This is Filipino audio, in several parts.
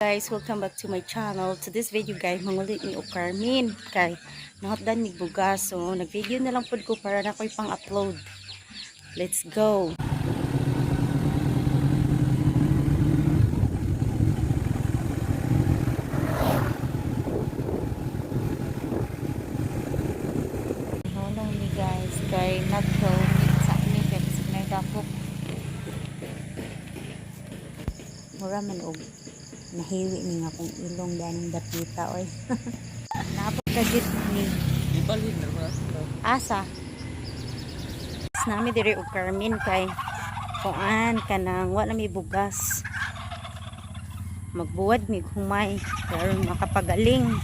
Guys, welcome back to my channel. To this video guys, mangulit ni og Carmen kay nahotdan mig bugas. So nag-video na lang pud ko para na ko'y pang-upload. Let's go. Hulong ni guys kay nagto sa ni kay signal dapok. Mura man og nahiwi ni nga kung ilong daning dapita oy. Napakagit ni Ibalhin na ba? asa nami diri og Carmen kay kuan kanang wala mi bugas, magbuwad mi humay karon makapagaling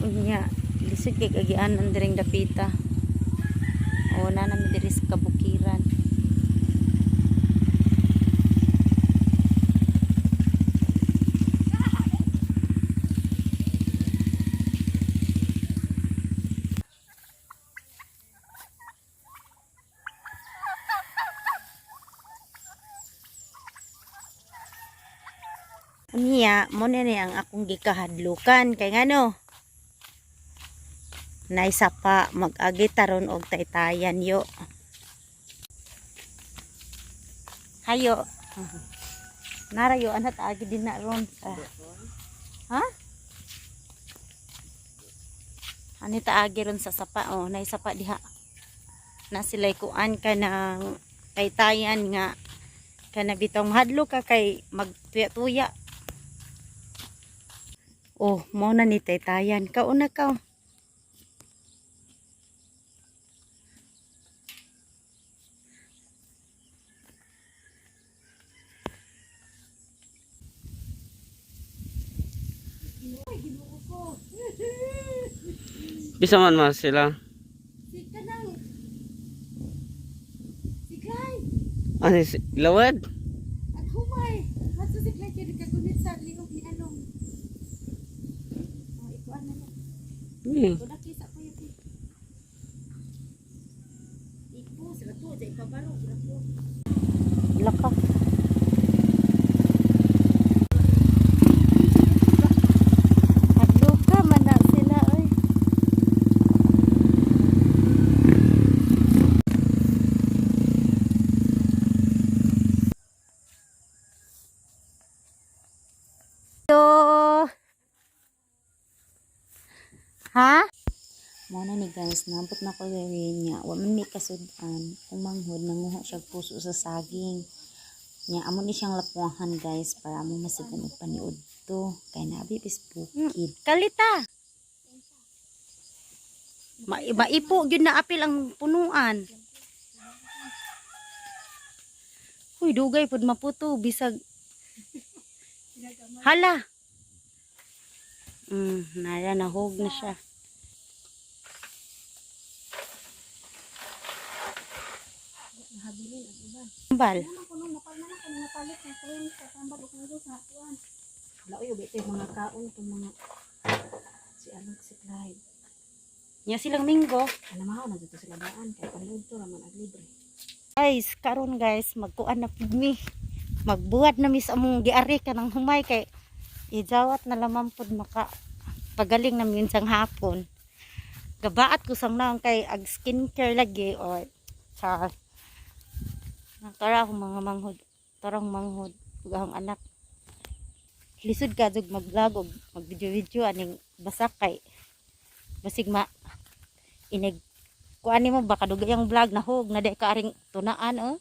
unya lisod kay kagianan diring dapita o na nami diri sa kabukiran. Unya, mo na ni ang akong gikahadlukan kay ngano naisa pa mag-agi taron og taytayan yo. Hayo. Nara yo anat agi din na ron. Ha? Anita agi ron sa sapa oh, naisa pa diha. Na sila'y kuan ka ng taytayan nga kana bitong hadlo ka kay magtuya-tuya. Oh, mo na ni taytayan. Kauna ka. Bisa man mas sila. Sika nang. Siklay. Ano lawad? At humay. Hato siklay kaya nagkagunit sa liog ni Anong. Oh, ikuan na lang. Kuda kisa ko yun. Ipo, sila to. Diyan ipabalo. Laka. Hadluka man na sila. Oy. Ha? Muna ni guys, nabot na ko gawin niya. Wa man may kasudan. Kung manghod, nanguha siya puso sa saging. Nya, amo ni siyang lapuahan guys, para amo masigan og paniud to. Kay nabi bis bukid. Kalita! Maipo, yun na apil ang punuan. Uy, dugay pod maputo. Bisag. Hala! Nara, nahog na siya. Ambal. Mga kaon itong mga si Alok si Clyde. Nya silang minggo. Anamahaw na dito sila daan. Kaya panood to naman ang libre. Guys, karon guys, magkuan na pud mi. Magbuhat na mi sa among giari ka ng humay kay ijawat na lamang pud maka pagaling na minsang hapon. Gabaat ko sang naong kay ag skincare lagi or sa tara akong mga manghod. Tarang manghod ug ang anak. Lisod ka jud mag-vlog og mag-video-video aning basak kay basig ma inig kuan nimo baka dugay ang vlog nahog na di ka aring tunaan oh.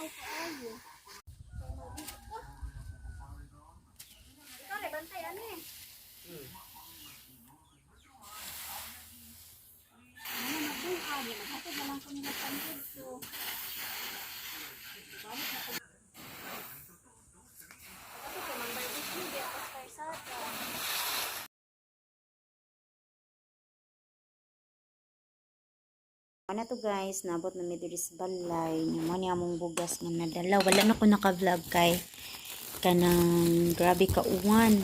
Ikaw rin, bantay, ano eh? Ano na po, maghatid na lang ko nila pandod to. Balik na po. Kasi kung mambay ito, di ako karsada. Ano to guys, nabot na midris balay. Mo ni among bugas nga nadala. Wala na ko naka-vlog kay kanang grabe ka uwan.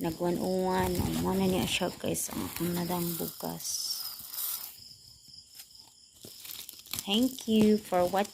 Nagwan-uwan. Mo na niya siya guys ang akong nadang bugas. Thank you for watching.